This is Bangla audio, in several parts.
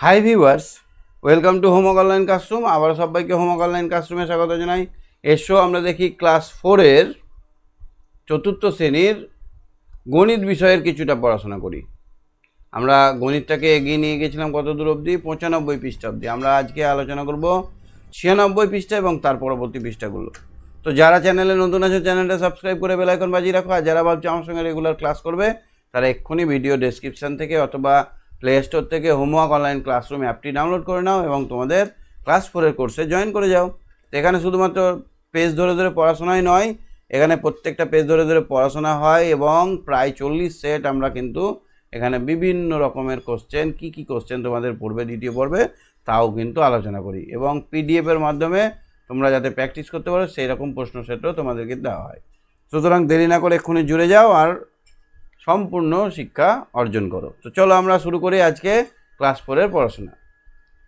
Hi viewers, welcome to homework online classroom. আবার সবাইকে হোমওয়ার্ক অনলাইন ক্লাসরুমে স্বাগত জানাই। এসো আমরা দেখি ক্লাস 4-এর চতুর্থ শ্রেণীর গণিত বিষয়ের কিছুটা পড়াশোনা করি। আমরা গণিতটাকে এগিয়ে নিয়ে গেছিলাম কত দূর অবধি? 95 পৃষ্ঠা অবধি। আমরা আজকে আলোচনা করব 96 পৃষ্ঠা এবং তার পরবর্তী পৃষ্ঠাগুলো। তো যারা চ্যানেলে নতুন আছে চ্যানেলটা সাবস্ক্রাইব করে বেল আইকন বাজিয়ে রাখো। আর যারা ভাবছে আমার সঙ্গে রেগুলার ক্লাস করবে তারা এক্ষুনি ভিডিও ডেসক্রিপশান থেকে অথবা প্লে স্টোর থেকে হোমওয়ার্ক অনলাইন ক্লাসরুম অ্যাপটি ডাউনলোড করে নাও এবং তোমাদের ক্লাস 4-এর কোর্সে জয়েন করে যাও। তো এখানে শুধুমাত্র পেজ ধরে ধরে পড়াশোনাই নয়, এখানে প্রত্যেকটা পেজ ধরে ধরে পড়াশোনা হয় এবং প্রায় 40 সেট আমরা কিন্তু এখানে বিভিন্ন রকমের কোশ্চেন, কী কোশ্চেন তোমাদের পড়বে দ্বিতীয় পর্বে তাও কিন্তু আলোচনা করি এবং পিডিএফের মাধ্যমে তোমরা যাতে প্র্যাকটিস করতে পারো সেই রকম প্রশ্ন সেটও তোমাদেরকে দেওয়া হয়। সুতরাং দেরি না করে এক্ষুনি জুড়ে যাও আর সম্পূর্ণ শিক্ষা অর্জন করো। তো চলো আমরা শুরু করি আজকে ক্লাস 4-এর পড়াশোনা।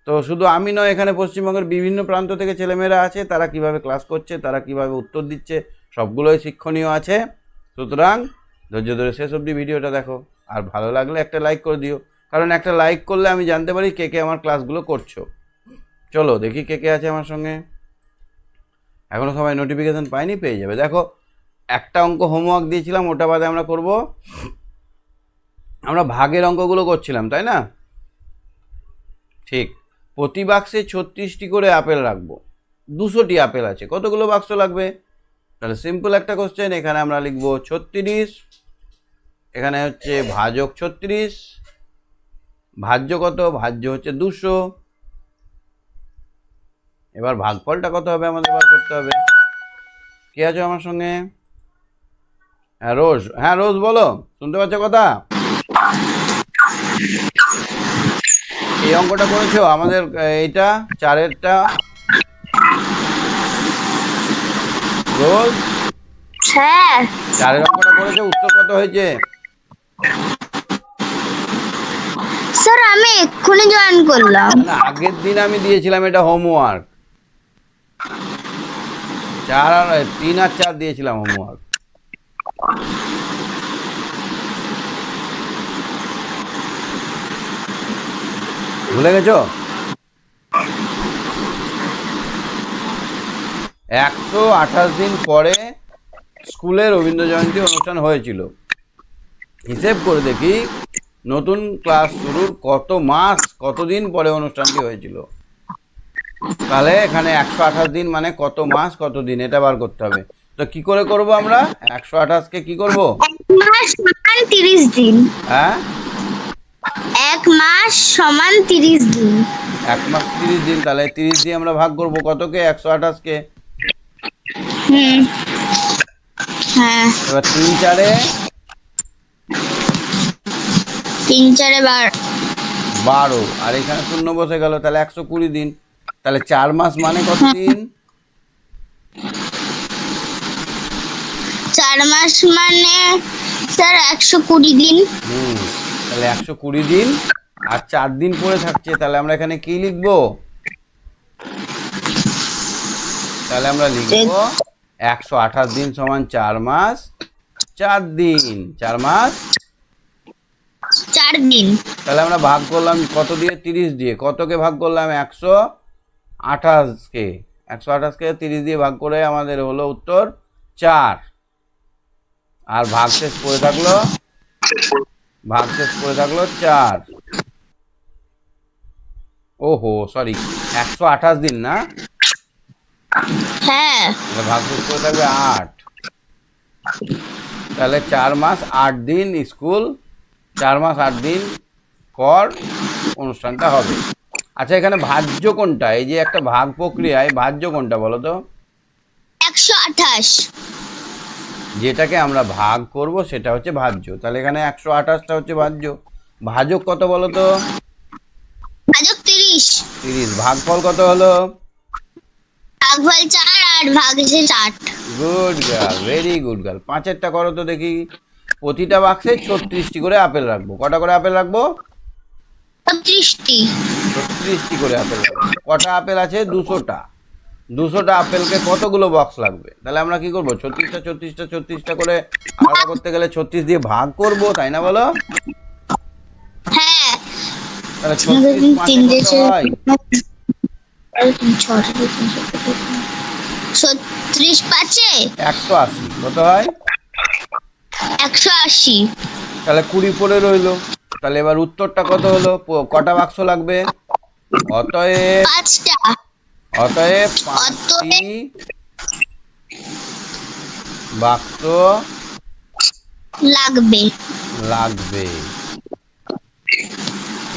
তো শুধু আমি নয়, এখানে পশ্চিমবঙ্গের বিভিন্ন প্রান্ত থেকে ছেলেমেয়েরা আছে, তারা কিভাবে ক্লাস করছে, তারা কিভাবে উত্তর দিচ্ছে, সবগুলোই শিক্ষণীয় আছে। সুতরাং ধৈর্য ধরে শেষ অবধি ভিডিওটা দেখো, আর ভালো লাগলে একটা লাইক করে দিও, কারণ একটা লাইক করলে আমি জানতে পারি কে কে আমার ক্লাসগুলো করছো। চলো দেখি কে কে আছে আমার সঙ্গে। এখনও সবাই নোটিফিকেশান পায়নি, পেয়ে যাবে। দেখো, একটা অঙ্ক হোমওয়ার্ক দিয়েছিলাম, ওটা বাদে আমরা করব, আমরা ভাগের অঙ্কগুলো করছিলাম, তাই না? ঠিক। প্রতি বাক্সে 36টি করে আপেল রাখবো। 200টি আপেল আছে, কতগুলো বাক্স লাগবে? তাহলে সিম্পল একটা কোশ্চেন, এখানে আমরা লিখবো 36, এখানে হচ্ছে ভাজক 36, ভাজ্য কত? ভাজ্য হচ্ছে 200। এবার ভাগফলটা কত হবে আমাদের বার করতে হবে। কে আছো আমার সঙ্গে? হ্যাঁ রোজ, হ্যাঁ রোজ বলো, শুনতে পাচ্ছ কথা? এই অঙ্কটা করেছো আমাদের, এইটা 4-এরটা রোজ? হ্যাঁ 4-এর অঙ্কটা করেছো, উত্তর কত হয়েছে? স্যার, আমি এক্ষুনি জয়েন করলাম। না, আগের দিন আমি দিয়েছিলাম এটা হোমওয়ার্ক। 3 আর 4 দিয়েছিলাম হোমওয়ার্ক। ভুলে গেছো? 128 দিন পরে স্কুলে রবীন্দ্র জয়ন্তী অনুষ্ঠান হয়েছিল। হিসেব করে দেখি নতুন ক্লাস শুরুর কত মাস, কতদিন পরে অনুষ্ঠানটি হয়েছিল। তাহলে এখানে 128 দিন মানে কত মাস কত দিন, এটা বার করতে হবে। তো কি করে করব আমরা? 128কে কি করব? 1 মাস সমান 30 দিন। হ্যাঁ, 1 মাস সমান 30 দিন। 1 মাস 30 দিন, তাহলে 30 দিয়ে আমরা ভাগ করব কতকে? 128কে। হ্যাঁ, এবার 3 4-এ 3 4 12, আর এখানে শূন্য বসে গেল, তাহলে 120 দিন। তাহলে 4 মাস মানে কত দিন? 4 মাস মানে স্যার 120 দিন। তাহলে 120 দিন আর 4 দিন পরে থাকছে, তাহলে আমরা এখানে কি লিখবো? তাহলে আমরা লিখবো 128 দিন সমান 4 মাস 4 দিন, 4 মাস 4 দিন। তাহলে আমরা ভাগ করলাম কত দিয়ে? 30 দিয়ে। কতকে ভাগ করলাম? 128কে। 128কে 30 দিয়ে ভাগ করে আমাদের হলো উত্তর 4। আর ভাগশেষ পড়ে থাকলো 4। ওহো সরি, 128 দিন না, হ্যাঁ, ভাগশেষ পড়ে থাকবে 8। তাহলে 4 মাস 8 দিন স্কুল, 4 মাস 8 দিন পর অনুষ্ঠানটা হবে। আচ্ছা, এখানে ভাজ্য কোনটা? এই যে একটা ভাগ প্রক্রিয়ায় ভাজ্য কোনটা বলো তো? 128। যেটাকে আমরা ভাগ করব সেটা হচ্ছে ভাজ্য। তাহলে এখানে 128টা হচ্ছে ভাজ্য। ভাজক কত বলো তো? ভাজক 30। 30। ভাগফল কত হলো? ভাগফল 4 আর ভাগশেষ 8। Good girl, very good girl. 5-এরটা করো তো দেখি। প্রতিটা বাক্সে 36টি করে আপেল রাখবো। কটা করে আপেল রাখবো? 36টি। 36টি করে আপেল রাখবো। কটা আপেল আছে? 200টা। 200টা আপেলকে কতগুলো বক্স লাগবে? তাহলে আমরা কি করব? 36টা করে আলাদা করতে গেলে 36 দিয়ে ভাগ করব, তাই না বলো? হ্যাঁ, তাহলে 36 পাঁচে কত হয়? 36 পাঁচে 180। কত হয়? 180। তাহলে 20 পড়ে রইলো। তাহলে এবার উত্তরটা কত হলো? কটা বাক্স লাগবে? অতএব 5টা। অতএব 5টি অতএব বাক্স লাগবে লাগবে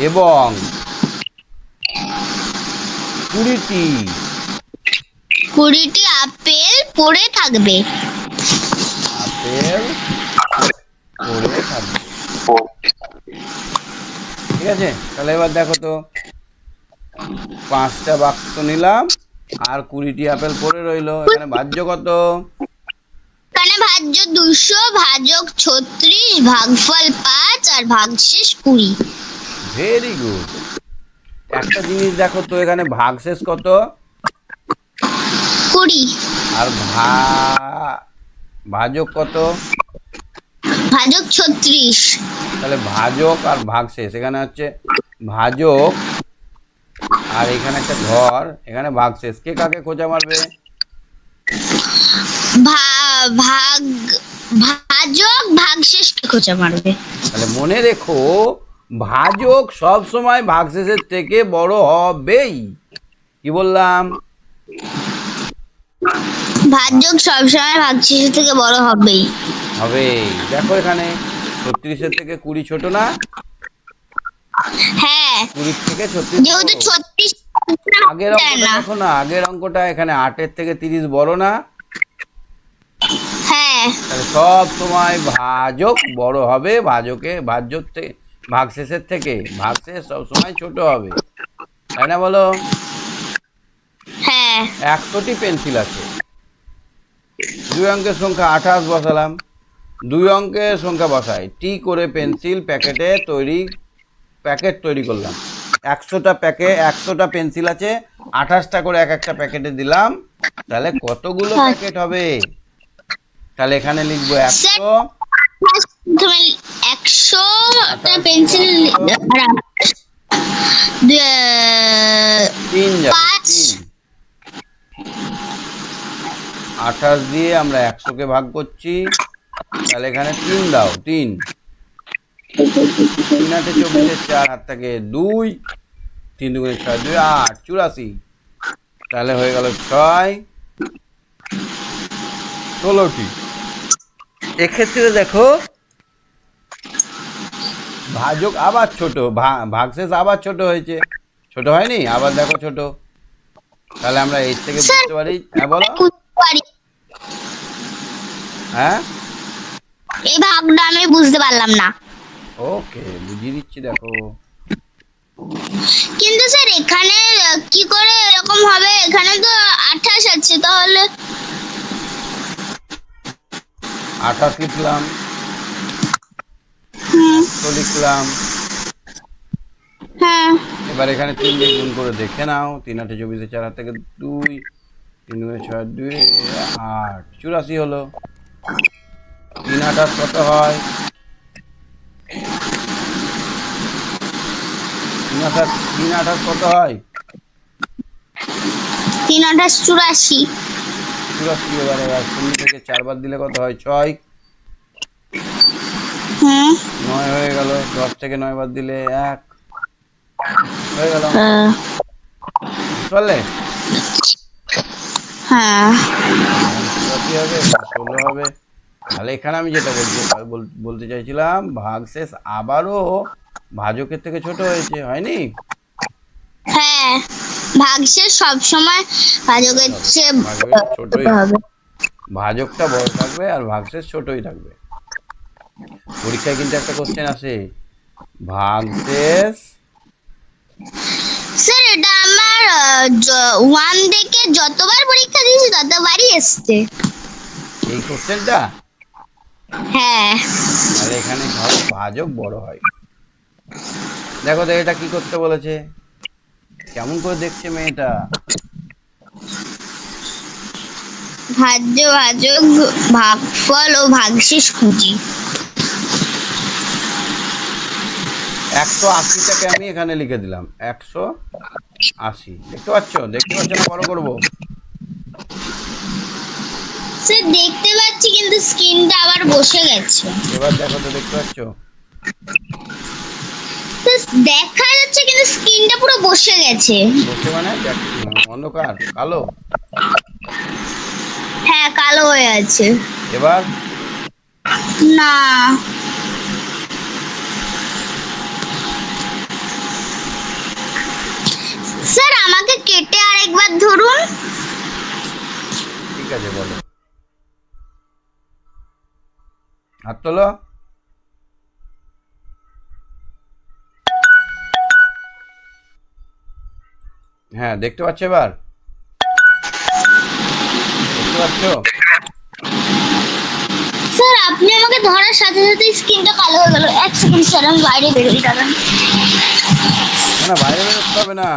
এবং 20টি 20টি আপেল পড়ে থাকবে। আপেল পড়ে থাকবে। ঠিক আছে, তাহলে এবার দেখো তো, 5টা বাক্স নিলাম আর 20টি আপেল পড়ে রইলো। এখানে ভাজ্য কত? এখানে ভাজ্য 200, ভাজক 36, ভাগফল 5 আর ভাগশেষ 20। Very good. একটা জিনিস দেখো তো, এখানে ভাগশেষ কত 20, আর ভাজক কত? ভাজক 36। তাহলে ভাজক আর ভাগশেষ, এখানে হচ্ছে ভাজক আর এখানে একটা ঘর, এখানে ভাগশেষ। কে কাকে খোঁজা মারবে? ভাগ ভাজক ভাগশেষকে খোঁচা মারবে। তাহলে মনে রেখো, ভাজক সব সময় ভাগশেষের থেকে বড় হবেই। কি বললাম? ভাজক সবসময় ভাগশেষের থেকে বড় হবেই। হবেই। দেখো এখানে 36-এর থেকে 20 ছোট না? হ্যাঁ, 20 থেকে 36 যেহেতু বড়। 36 আগের অঙ্কটা না। দেখো না, আগের অঙ্কটা এখানে 8-এর থেকে 30 বড় না? হ্যাঁ, তাহলে সব সময় ভাজক বড় হবে ভাজ্যর থেকে, ভাগশেষের থেকে। ভাগশেষ সব সময় ছোট হবে, তাই না বলো? হ্যাঁ। 100টি পেন্সিল আছে। 2 অঙ্কের সংখ্যা 28 বসালাম। 2 অঙ্কের সংখ্যা বসাই, টি করে পেন্সিল প্যাকেট তৈরি করলাম। 100টা পেন্সিল আছে, 28টা করে এক একটা প্যাকেটে দিলাম। তাহলে কতগুলো প্যাকেট হবে? তাহলে এখানে লিখবো 100। প্রথমে 100টা পেন্সিল 3 যাবে, 5। 3। 28 দিয়ে আমরা 100কে ভাগ করছি, তাহলে এখানে 3 দাও। 3 3 8 24, 4 হাত থেকে 2, 3 2 6 2 8, 84। তাহলে হয়ে গেল 6 16টি। এক্ষেত্রে দেখো, ভাজক আবার ছোট, ভাগশেষ আবার ছোট হয়েছে। ছোট হয়নি? আবার দেখো ছোট। তাহলে আমরা এর থেকে বুঝতে পারি। হ্যাঁ বলো। হ্যাঁ, এই ভাগটা আমি বুঝতে পারলাম না। ওকে, বুঝিয়ে দিচ্ছি দেখো। কিন্তু স্যার এখানে কি করে এরকম হবে? এখানে তো 28 আছে, তাহলে 28 লিখলাম, 100 লিখলাম। হ্যাঁ, এবার এখানে 3 দিয়ে গুণ করে দেখে নাও। 3 8 24, 4 হাত থেকে 2, 3 2 6 2 8, 84 হলো। 3 28 কত হয়? 3 28 কত হয়? 3 28 84। 84। এবার 0 থেকে 4 বার দিলে কত হয়? 6। হুম। 9 হয়ে গেল। 10 থেকে 9 বার দিলে 1 হয়ে গেল। বুঝতে পারলে? হ্যাঁ। এখানে 84 হবে, এখানে 16 হবে। তাহলে এখানে আমি যেটা বলতে চাইছিলাম, ভাগশেষ আবারও ভাজকের থেকে ছোট হয়েছে, হয়নি? হ্যাঁ, ভাগশেষ সবসময় ভাজকের চেয়ে ছোটই হবে। ভাজকটা বড় থাকবে আর ভাগশেষ ছোটই থাকবে। পরীক্ষায় কিন্তু একটা কোশ্চেন আসে, ভাগশেষ। স্যার এটা আমার 1 থেকে যতবার পরীক্ষা দিয়েছি ততবারই এসছে। এই কোশ্চেনটা? হ্যাঁ। তাহলে এখানে হবে ভাজক বড় হয়। দেখো তো এটা কি করতে বলেছে, কেমন করে দেখছে মেয়েটা। ভাজ্য, ভাজক, ভাগফল ও ভাগশেষ খুঁজি। 180টাকে আমি এখানে লিখে দিলাম 180। দেখতে পাচ্ছ না? বড় করবো। স্যার দেখতে পাচ্ছি কিন্তু স্ক্রিনটা আবার বসে গেছে। এবার দেখো তো, দেখতে পাচ্ছ? স্যার দেখা যাচ্ছে কিন্তু স্ক্রিনটা পুরো বসে গেছে। বসে মানে অন্ধকার কালো। হ্যাঁ, কালো হয়ে আছে। এবার না, স্যার আমাকে কেটে আরেকবার ধরুন। ঠিক আছে, বলো। হাত তোলো। হ্যাঁ, দেখতে পাচ্ছ এবার? দেখতে পাচ্ছ? স্যার আপনি আমাকে ধরার সাথে সাথে স্ক্রিনটা কালো হয়ে গেল। এক সেকেন্ড স্যার, আমি বাইরে বেরোই, দাঁড়ান। না, বাইরে বেরোতে হবে না।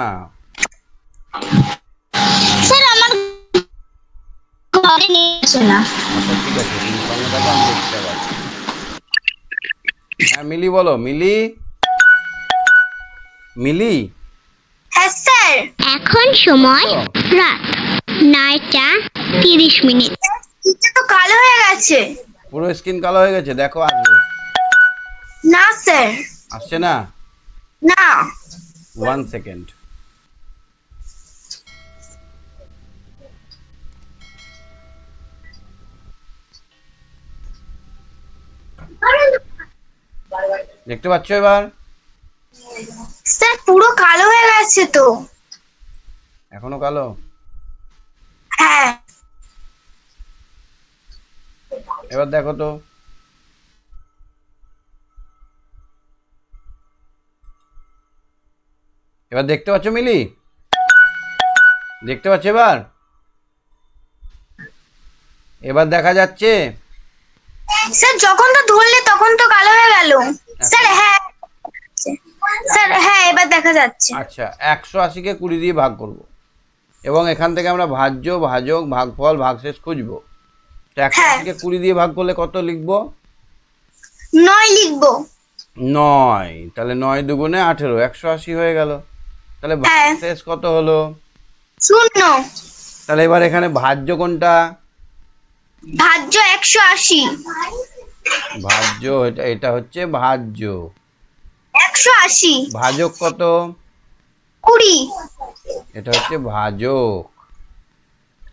স্যার আমার ঘরে নিয়ে আসে না। আচ্ছা, ঠিক আছে, তুমি সঙ্গে থাকো, আমি দেখছি আবার। হ্যাঁ, মিলি বলো। মিলি। মিলি। হ্যাঁ স্যার। এখন সময় রাত 9টা 30 মিনিট। এটা তো কালো হয়ে গেছে। পুরো স্কিন কালো হয়ে গেছে, দেখো আসবে। না স্যার। আসছে না? না। 1 সেকেন্ড। দেখতে পাচ্ছ এবার? স্যার পুরো কালো হয়ে গেছে তো। এখনো কালো? হ্যাঁ। এবার দেখো তো। এবার দেখতে পাচ্ছ মিলি? দেখতে পাচ্ছ এবার? এবার দেখা যাচ্ছে? স্যার যখন তো ধরলে তখন তো কালো হয়ে গেল। স্যার হ্যাঁ। স্যার হ্যাঁ, এবার দেখা যাচ্ছে। আচ্ছা, 180কে 20 দিয়ে ভাগ করব, এবং এখান থেকে আমরা ভাজ্য, ভাজক, ভাগফল, ভাগশেষ খুঁজবো। তো 180কে 20 দিয়ে ভাগ করলে কত লিখবো? 9 লিখবো। 9। তাহলে 9 দুগুণে 18, 180 হয়ে গেল। তাহলে ভাগশেষ কত হলো? 0। তাহলে এবার এখানে ভাজ্য কোনটা? ভাজ্য 180। ভাজ্য এটা হচ্ছে ভাজ্য। 180। ভাজক কত? 20। এটা হচ্ছে ভাজক।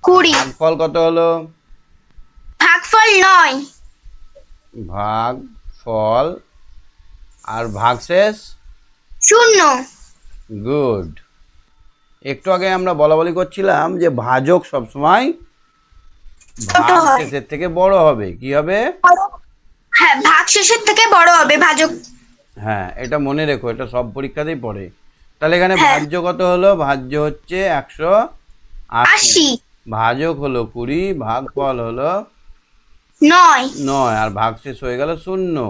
20। ভাগফল কত হলো? ভাগফল 9। ভাগফল আর ভাগশেষ 0। গুড। একটু আগে আমরা বলাবলি করছিলাম যে ভাজক সবসময় ছোট হয়। ভাগশেষের থেকে বড় হবে। কি হবে? হ্যাঁ, ভাগ শেষের থেকে বড় হবে ভাজক। হ্যাঁ, এটা মনে রেখো, এটা সব পরীক্ষাতেই পড়ে। তাহলে এখানে হ্যাঁ। ভাজ্য কত হলো? ভাজ্য হচ্ছে 180। 80। ভাজক হলো 20, ভাগফল হলো 9। 9, আর ভাগশেষ হয়ে গেল 0।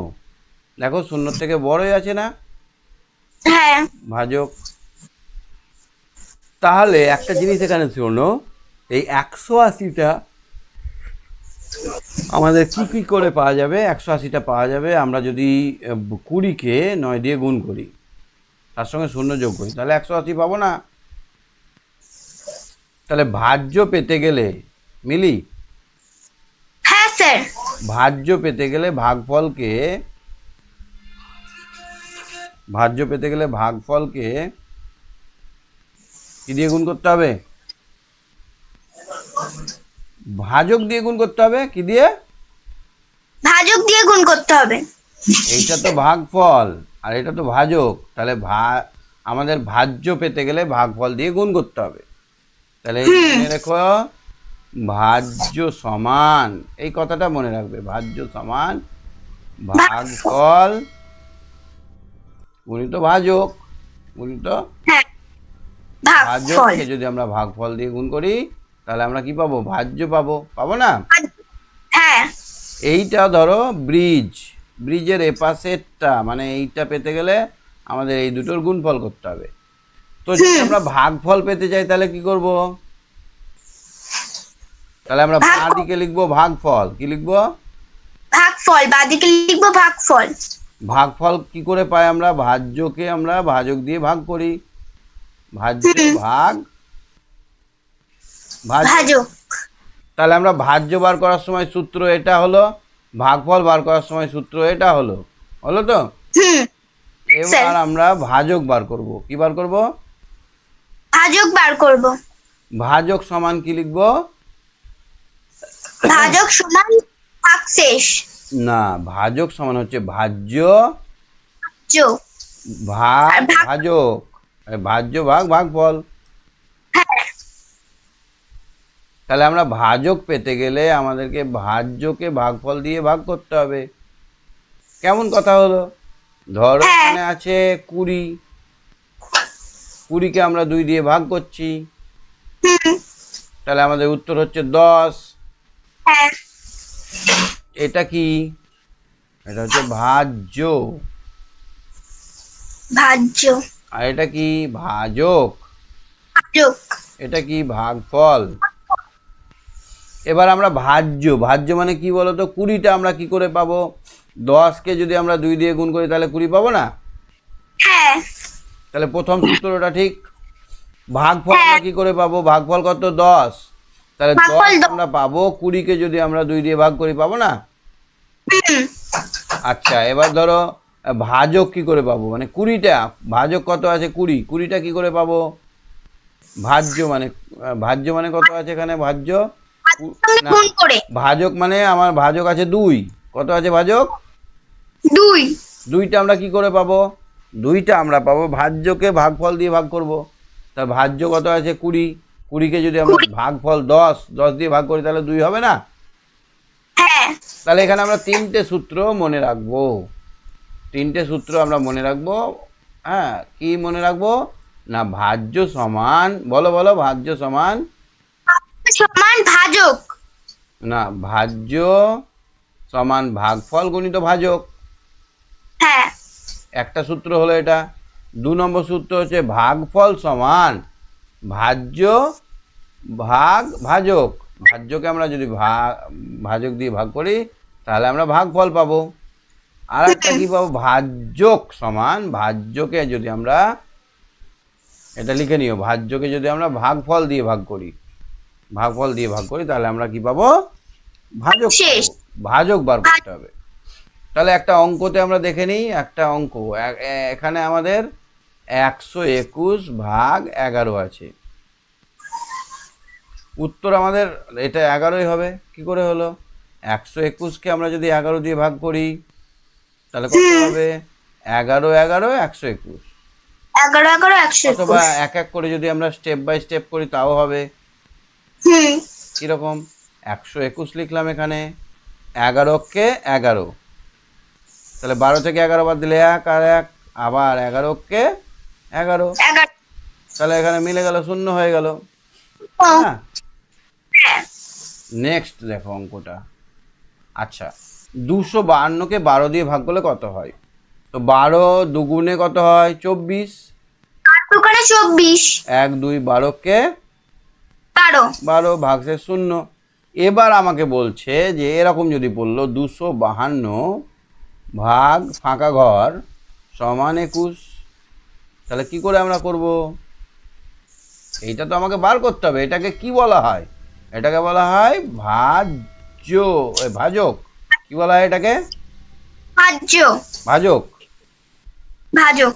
দেখো, 0 থেকে বড়ই আছে না হ্যাঁ। ভাজক। তাহলে একটা জিনিস এখানে শোনো, এই 180টা আমাদের কি কি করে পাওয়া যাবে? 180টা পাওয়া যাবে আমরা যদি 20কে 9 দিয়ে গুণ করি, তার সঙ্গে 0 যোগ করি, তাহলে 180 পাবো না? তাহলে ভাজ্য পেতে গেলে মিলি, হ্যাঁ স্যার। ভাজ্য পেতে গেলে ভাগফলকে কি দিয়ে গুণ করতে হবে? ভাজক দিয়ে গুণ করতে হবে। কি দিয়ে? ভাজক দিয়ে গুণ করতে হবে। এইটা তো ভাগফল আর এটা তো ভাজক, তাহলে আমাদের ভাজ্য পেতে গেলে ভাগফল দিয়ে গুণ করতে হবে। তাহলে এই মনে রেখো, ভাজ্য সমান, এই কথাটা মনে রাখবে, ভাজ্য সমান ভাগফল গুণিত ভাজক গুণিত হ্যাঁ, ভাগফল। ভাজককে যদি আমরা ভাগফল দিয়ে গুণ করি, তাহলে আমরা কি পাবো? ভাজ্য পাবো। পাবো না? হ্যাঁ। এইটা ধরো ব্রিজের এপাশেরটা, মানে এইটা পেতে গেলে আমাদের এই দুটোর গুণফল করতে হবে। তো যদি আমরা ভাগফল পেতে চাই তাহলে কি করব? তাহলে আমরা বাঁ দিকে লিখবো ভাগফল। কি লিখবো? ভাগফল। বাদিকে লিখবো ভাগফল। ভাগফল কি করে পাই আমরা? ভাজ্যকে আমরা ভাজক দিয়ে ভাগ করি। ভাজ্য ভাগ ভাজ্য। ভাজক। তাহলে আমরা ভাজ্য বার করার সময় সূত্র এটা হলো, ভাগফল বার করার সময় সূত্র এটা হলো, হলো তো? হুম এবার আমরা ভাজক বার করব। কি বার করব? ভাজক বার করব। ভাজক সমান কি লিখব? ভাজক সমান ভাগশেষ। না, ভাজক সমান হচ্ছে ভাজ্য যোগ ভাগ আর ভাগ। ভাজক, ভাজ্য ভাগ ভাগফল। হ্যাঁ তাহলে আমরা ভাজক পেতে গেলে আমাদেরকে ভাজ্যকে ভাগফল দিয়ে ভাগ করতে হবে। কেমন কথা হলো? ধরো হ্যাঁ। এখানে আছে 20, 20কে আমরা 2 দিয়ে ভাগ করছি, হুম তাহলে আমাদের উত্তর হচ্ছে 10। হ্যাঁ এটা কি? এটা হচ্ছে ভাজ্য। ভাজ্য। আর এটা কি? ভাজক। ভাজক। এটা কি? ভাগফল। এবার আমরা ভাজ্য, ভাজ্য মানে কি বলতো? 20টা আমরা কি করে পাবো? 10কে যদি আমরা 2 দিয়ে গুণ করি তাহলে 20 পাবো না? হ্যাঁ তাহলে প্রথম সূত্রটা ঠিক। ভাগফল হ্যাঁ। আমরা কি করে পাবো? ভাগফল কত? 10। তাহলে ভাগফল 10 আমরা পাবো, 20কে যদি আমরা 2 দিয়ে ভাগ করি পাবো না? হুম আচ্ছা, এবার ধরো ভাজক কি করে পাবো? মানে 20টা ভাজক কত আছে? 20, 20টা কি করে পাবো? ভাজ্য মানে কত আছে এখানে? ভাজ্য না, গুণ করে। ভাজক মানে আমার ভাজক আছে 2। কত আছে ভাজক? 2। 2টা আমরা কি করে পাবো? 2টা আমরা পাবো ভাজ্যকে ভাগফল দিয়ে ভাগ করব। তা ভাজ্য কত আছে? 20, 20কে যদি আমরা ভাগফল 10, 10 দিয়ে ভাগ করি তাহলে 2 হবে না? হ্যাঁ তাহলে এখানে আমরা 3টে সূত্র মনে রাখবো। 3টে সূত্র আমরা মনে রাখবো। হ্যাঁ, কি মনে রাখবো? না, ভাজ্য সমান, বলো বলো, ভাজ্য সমান, সমান ভাজক। না, ভাজ্য সমান ভাগফল গুণিত ভাজক। হ্যাঁ একটা সূত্র হলো এটা। 2 নম্বর সূত্র হচ্ছে ভাগফল সমান ভাজ্য ভাগ ভাজক। ভাজ্যকে আমরা যদি ভাজক দিয়ে ভাগ করি তাহলে আমরা ভাগফল পাবো। আর একটা কি পাবো? ভাজ্যক সমান, ভাজ্যকে যদি আমরা, এটা লিখে নিও, ভাজ্যকে যদি আমরা ভাগফল দিয়ে ভাগ করি, ভাগফল দিয়ে ভাগ করি তাহলে আমরা কি পাবো? ভাজক শেষ। পাবো। ভাজক বার করতে হবে। তাহলে একটা অঙ্কতে আমরা দেখে নিই। একটা অঙ্ক, এখানে আমাদের 121 ভাগ 11 আছে। উত্তর আমাদের এটা 11ই হবে। কি করে হলো? 121কে আমরা যদি 11 দিয়ে ভাগ করি তাহলে কত হবে? 11 11 121। 11 11 121। অথবা এক এক করে যদি আমরা স্টেপ বাই স্টেপ করি তাও হবে। হুম কীরকম? 121 লিখলাম এখানে, 11কে 11, তাহলে 12 থেকে 11 বাদ দিলে 1 আর 1, আবার 11কে 11, 11। তাহলে এখানে মিলে গেল, শূন্য হয়ে গেল। হ্যাঁ, হ্যাঁ নেক্সট দেখো অঙ্কটা। আচ্ছা, 252কে 12 দিয়ে ভাগ করলে কত হয়? তো 12 দুগুণে কত হয়? 24। 8 দুগুণে 24। 1 2 12কে 12। 12, ভাগশেষ 0। এবার আমাকে বলছে যে এরকম যদি বললো 252 ভাগ ফাঁকা ঘর সমান 21, তাহলে কি করে আমরা করব? এইটা তো আমাকে বার করতে হবে। এটাকে কি বলা হয়? এটাকে বলা হয় ভাজক। কি বলা হয় এটাকে? ভাজ্য। ভাজক। ভাজক।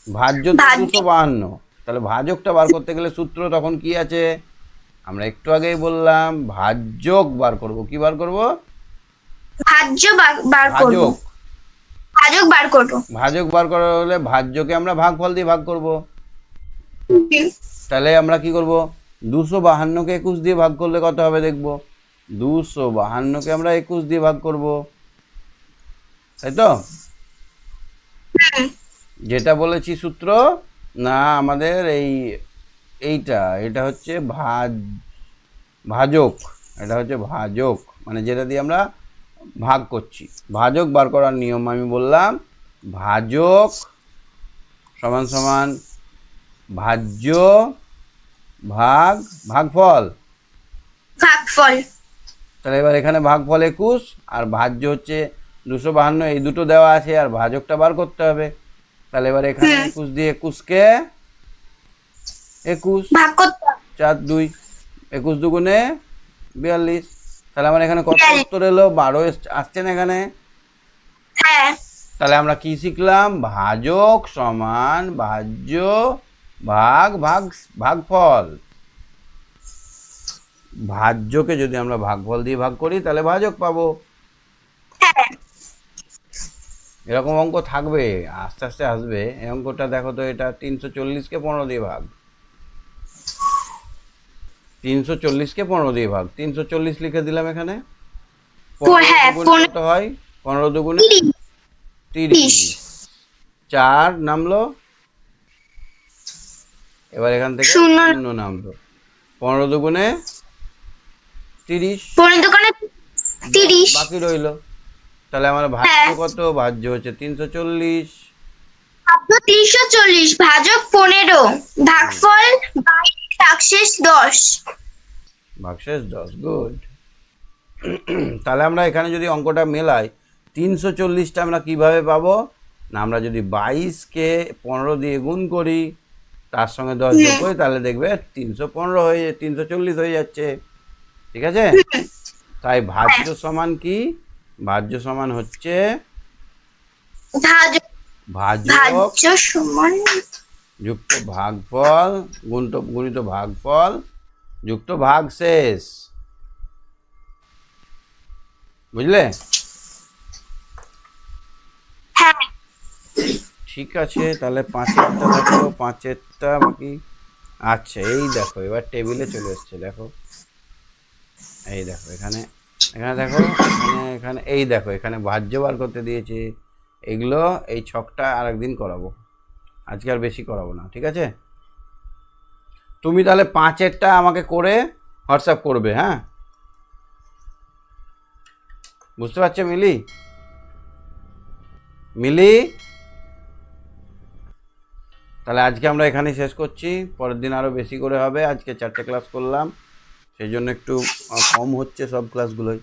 ভাজ্য তো 252। তাহলে ভাজকটা বার করতে গেলে সূত্র তখন কি আছে? আমরা একটু আগেই বললাম, ভাজক বার করব। কি বার করব? ভাজ্য বার করব। ভাজক। ভাজক বার করব। ভাজক বার করা হলে ভাজ্যকে আমরা ভাগফল দিয়ে ভাগ করব। তাহলে আমরা কি করব? 252কে 21 দিয়ে ভাগ করলে কত হবে দেখব। 252কে আমরা 21 দিয়ে ভাগ করব, তাই তো? যেটা বলেছি সূত্র, না আমাদের এটা হচ্ছে ভাজক। এটা হচ্ছে ভাজক, মানে যেটা দিয়ে আমরা ভাগ করছি। ভাজক বার করার নিয়ম আমি বললাম, ভাজক সমান সমান ভাজ্য ভাগ ভাগফল। ভাগফল। তাহলে এবার এখানে ভাগফল 21 আর ভাজ্য হচ্ছে 252 এই দুটো দেওয়া আছে, আর ভাজকটা বার করতে হবে। তাহলে এবার এখানে 21 দিয়ে 21কে 21 ভাগ করতে হবে। 4 2 21 দুগুণে 42। তাহলে আমার এখানে কত 42 উত্তর এলো? 12 আসছে না এখানে? হ্যাঁ তাহলে আমরা কি শিখলাম? ভাজক সমান ভাজ্য ভাগ ভাগ ভাগফল। ভাজ্যকে যদি আমরা ভাগফল দিয়ে ভাগ করি তাহলে ভাজক পাবো। হ্যাঁ এরকম অঙ্ক থাকবে, আস্তে আস্তে আসবে। এই অঙ্কটা দেখো তো, এটা 340কে 15 দিয়ে ভাগ। 340কে 15 দিয়ে ভাগ, 340 লিখে দিলাম এখানে। 15 হ্যাঁ দুগুণে কত হয়? 15 দুগুণে 30। 4 নামলো, এবার এখান থেকে শূন্য 0 নামলো। 15 দুগুণে 30, পনেরো দোকানে 30। বাকি রইলো। তাহলে আমার ভাজ্য কত? ভাজ্য হচ্ছে 340। 340 ভাজক 15 ভাগফল 22 ভাগশেষ 10। ভাগশেষ 10, গুড। তাহলে আমরা এখানে যদি অঙ্কটা মেলাই, 340টা আমরা কিভাবে পাবো? না, আমরা যদি 22কে 15 দিয়ে গুণ করি, তার সঙ্গে 10 যোগ করি, তাহলে দেখবে 315 হয়ে 340 হয়ে যাচ্ছে। ঠিক আছে? তাই ভাজ্য সমান কি? ভাজ্য সমান হচ্ছে ভাজক ভাজক ভাজ্য সমান যুক্ত ভাগফল গুণিত ভাগফল যুক্ত ভাগশেষ। বুঝলে? হ্যাঁ ঠিক আছে, তাহলে 5এরটা থাকলো, 5এরটা বাকি। আচ্ছা, এই দেখো এবার টেবিলে চলে এসছে। দেখো, এই দেখো এখানে, এখানে দেখো, এখানে এই দেখো, এখানে ভাজ্য বার করতে দিয়েছে। এগুলো এই ছকটা আর একদিন করাবো, আজকে আর বেশি করাবো না। ঠিক আছে? তুমি তাহলে 5এরটা আমাকে করে হোয়াটসঅ্যাপ করবে। হ্যাঁ, বুঝতে পারছো মিলি? মিলি, তাহলে আজকে আমরা এখানেই শেষ করছি। পরের দিন আরও বেশি করে হবে। আজকে 4টে ক্লাস করলাম, সেই জন্য একটু কম হচ্ছে সব ক্লাসগুলোই।